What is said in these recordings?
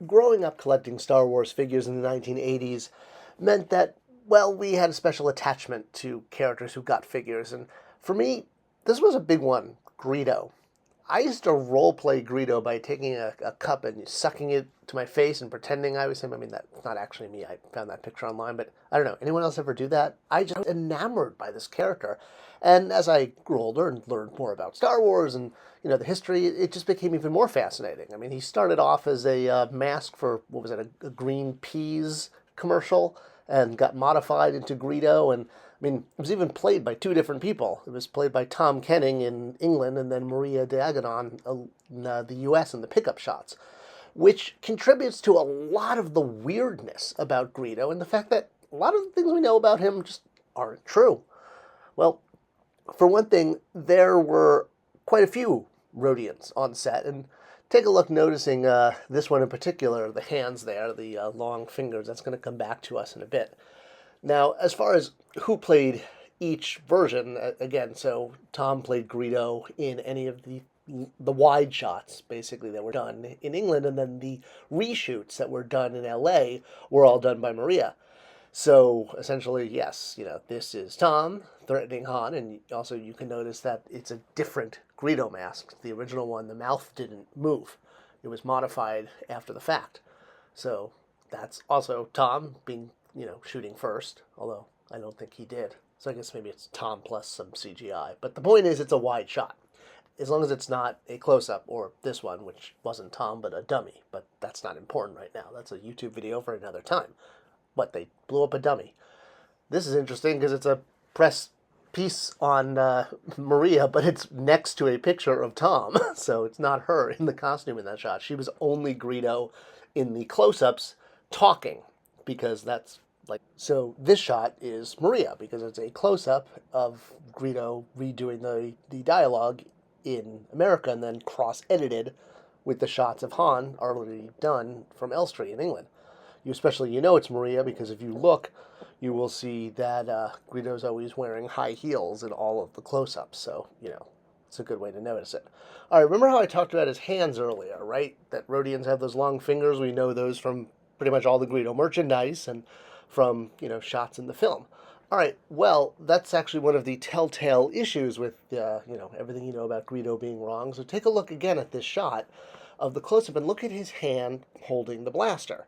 growing up collecting Star Wars figures in the 1980s meant that, well, we had a special attachment to characters who got figures. And for me, this was a big one, Greedo. I used to role play Greedo by taking a cup and sucking it to my face and pretending I was him. I mean, that's not actually me. I found that picture online, but I don't know. Anyone else ever do that? I just was enamored by this character. And as I grew older and learned more about Star Wars and, the history, it just became even more fascinating. I mean, he started off as a mask for, what was it, a green peas commercial, and got modified into Greedo. And I mean, it was even played by two different people. It was played by Tom Kenning in England and then Maria Diagonon in the US in the pickup shots, which contributes to a lot of the weirdness about Greedo and the fact that a lot of the things we know about him just aren't true. Well, for one thing, there were quite a few Rodians on set, and take a look noticing this one in particular, the hands there, the long fingers. That's going to come back to us in a bit. Now, as far as who played each version, again, so Tom played Greedo in any of the wide shots, basically, that were done in England, and then the reshoots that were done in LA were all done by Maria. So, essentially, yes, this is Tom threatening Han, and also you can notice that it's a different Greedo mask. The original one, the mouth didn't move. It was modified after the fact. So, that's also Tom being, shooting first, although I don't think he did. So I guess maybe it's Tom plus some CGI. But the point is, it's a wide shot. As long as it's not a close-up, or this one, which wasn't Tom, but a dummy. But that's not important right now. That's a YouTube video for another time. But they blew up a dummy. This is interesting because it's a press piece on Maria, but it's next to a picture of Tom. So it's not her in the costume in that shot. She was only Greedo in the close-ups talking, because that's like... So this shot is Maria, because it's a close-up of Greedo redoing the dialogue in America and then cross-edited with the shots of Han already done from Elstree in England. You know it's Maria because if you look, you will see that Greedo's always wearing high heels in all of the close-ups, so, it's a good way to notice it. All right, remember how I talked about his hands earlier, right? That Rodians have those long fingers. We know those from pretty much all the Greedo merchandise and from, shots in the film. All right, well, that's actually one of the telltale issues with, everything you know about Greedo being wrong. So take a look again at this shot of the close-up and look at his hand holding the blaster.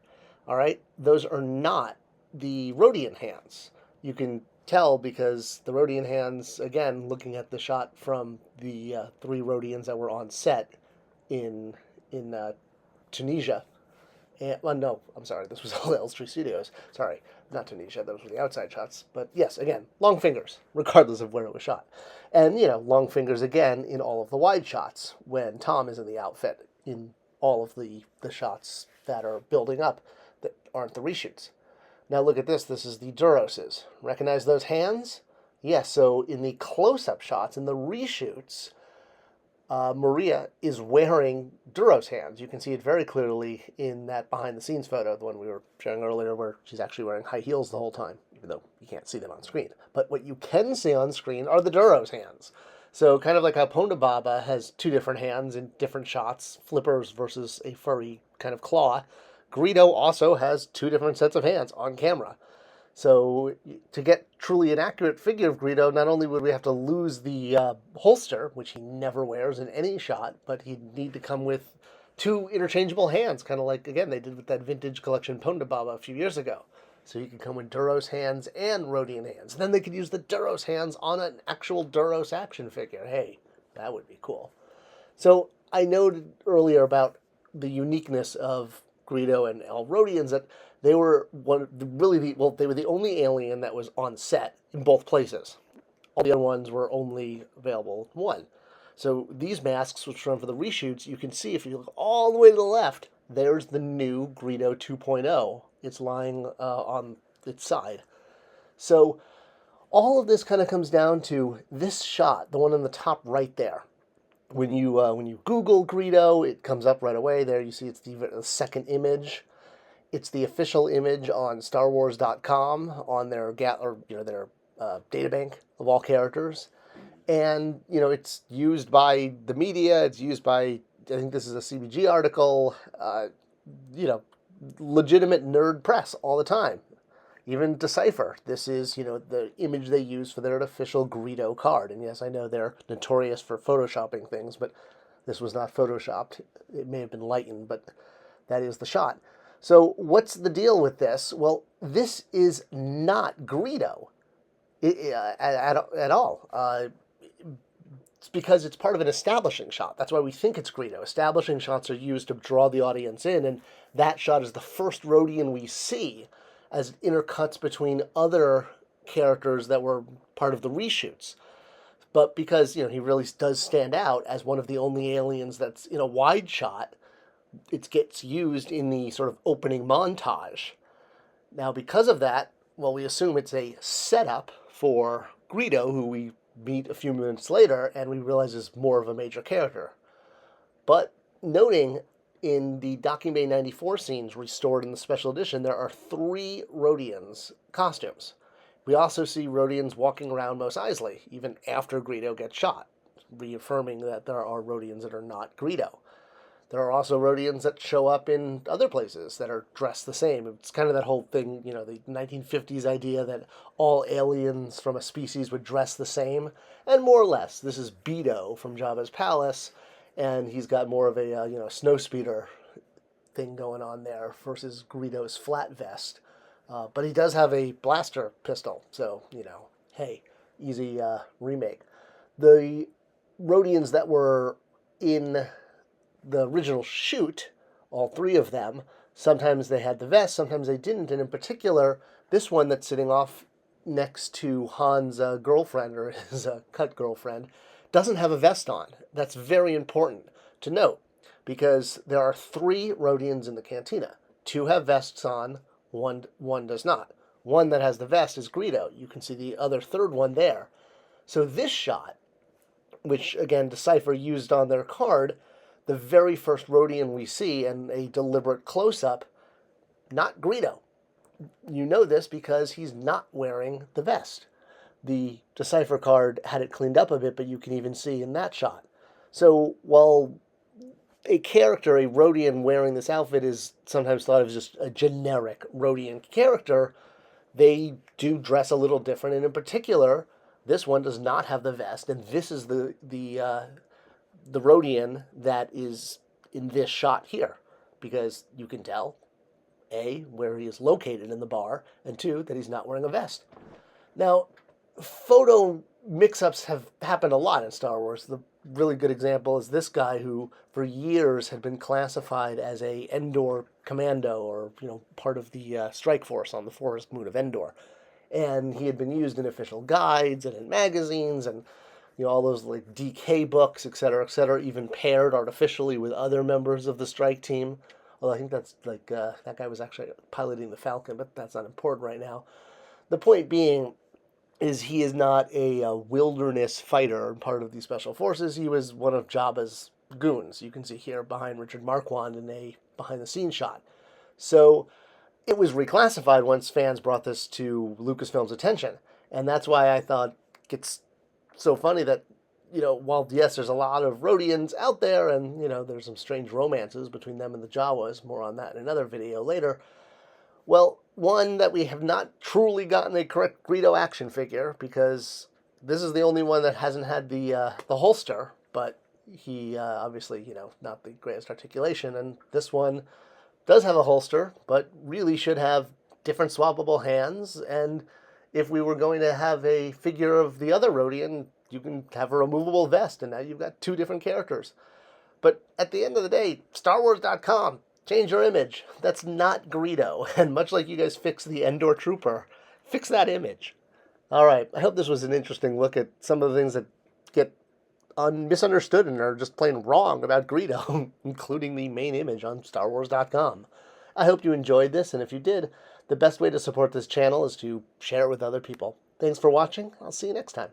All right, those are not the Rodian hands. You can tell because the Rodian hands, again, looking at the shot from the three Rodians that were on set in Tunisia. No, I'm sorry, this was all Elstree Studios. Sorry, not Tunisia, those were the outside shots. But yes, again, long fingers, regardless of where it was shot. And, long fingers again in all of the wide shots when Tom is in the outfit, in all of the shots that are building up that aren't the reshoots. Now look at this. This is the Duroses. Recognize those hands? Yes, so in the close-up shots, in the reshoots, Maria is wearing Duros hands. You can see it very clearly in that behind-the-scenes photo, the one we were showing earlier, where she's actually wearing high heels the whole time, even though you can't see them on screen. But what you can see on screen are the Duros hands. So kind of like how Ponda Baba has two different hands in different shots, flippers versus a furry kind of claw, Greedo also has two different sets of hands on camera. So to get truly an accurate figure of Greedo, not only would we have to lose the holster, which he never wears in any shot, but he'd need to come with two interchangeable hands, kind of like, again, they did with that vintage collection Ponda Baba a few years ago. So you could come with Duros hands and Rodian hands. And then they could use the Duros hands on an actual Duros action figure. Hey, that would be cool. So I noted earlier about the uniqueness of Greedo and all Rodians, that they were they were the only alien that was on set in both places. All the other ones were only available in one. So these masks, which run for the reshoots, you can see if you look all the way to the left, there's the new Greedo 2.0. It's lying on its side. So all of this kind of comes down to this shot, the one on the top right there. When you Google Greedo, it comes up right away. There you see it's the second image. It's the official image on StarWars.com on their databank of all characters, and it's used by the media. It's used by, I think this is a CBG article. legitimate nerd press all the time. Even Decipher, this is, the image they use for their official Greedo card. And yes, I know they're notorious for photoshopping things, but this was not photoshopped. It may have been lightened, but that is the shot. So what's the deal with this? Well, this is not Greedo at all. It's because it's part of an establishing shot. That's why we think it's Greedo. Establishing shots are used to draw the audience in, and that shot is the first Rodian we see as it intercuts between other characters that were part of the reshoots. But because, he really does stand out as one of the only aliens that's in a wide shot, it gets used in the sort of opening montage. Now, because of that, well, we assume it's a setup for Greedo, who we meet a few minutes later, and we realize is more of a major character. But noting in the Docking Bay 94 scenes restored in the special edition, there are 3 Rodians costumes. We also see Rodians walking around Mos Eisley, even after Greedo gets shot, reaffirming that there are Rodians that are not Greedo. There are also Rodians that show up in other places that are dressed the same. It's kind of that whole thing, the 1950s idea that all aliens from a species would dress the same. And more or less, this is Beto from Jabba's palace, and he's got more of a, snowspeeder thing going on there versus Greedo's flat vest. But he does have a blaster pistol, so, hey, easy remake. The Rodians that were in the original shoot, all 3 of them, sometimes they had the vest, sometimes they didn't, and in particular, this one that's sitting off next to Han's girlfriend, or his cut girlfriend, doesn't have a vest on. That's very important to note, because there are 3 Rodians in the Cantina. 2 have vests on, one does not. One that has the vest is Greedo. You can see the other third one there. So this shot, which again Decipher used on their card, the very first Rodian we see, and a deliberate close-up, not Greedo. You know this because he's not wearing the vest. The Decipher card had it cleaned up a bit, but you can even see in that shot. So while a character, a Rodian wearing this outfit, is sometimes thought of as just a generic Rodian character, they do dress a little different, and in particular, this one does not have the vest, and this is the Rodian that is in this shot here, because you can tell, A, where he is located in the bar, and 2, that he's not wearing a vest. Now, photo mix-ups have happened a lot in Star Wars. The really good example is this guy who, for years, had been classified as a Endor commando, or, part of the strike force on the forest moon of Endor. And he had been used in official guides and in magazines, and all those like DK books, etc., even paired artificially with other members of the strike team. Well, I think that's like, that guy was actually piloting the Falcon, but that's not important right now. The point being is he is not a wilderness fighter and part of the Special Forces. He was one of Jabba's goons. You can see here behind Richard Marquand in a behind-the-scenes shot. So it was reclassified once fans brought this to Lucasfilm's attention. And that's why I thought it's so funny that, while, yes, there's a lot of Rodians out there, and, there's some strange romances between them and the Jawas, more on that in another video later, well, one, that we have not truly gotten a correct Greedo action figure, because this is the only one that hasn't had the holster, but he, obviously, not the greatest articulation, and this one does have a holster, but really should have different swappable hands, and if we were going to have a figure of the other Rodian, you can have a removable vest, and now you've got 2 different characters. But at the end of the day, StarWars.com, change your image. That's not Greedo. And much like you guys fix the Endor Trooper, fix that image. All right, I hope this was an interesting look at some of the things that get misunderstood and are just plain wrong about Greedo, including the main image on StarWars.com. I hope you enjoyed this, and if you did, the best way to support this channel is to share it with other people. Thanks for watching. I'll see you next time.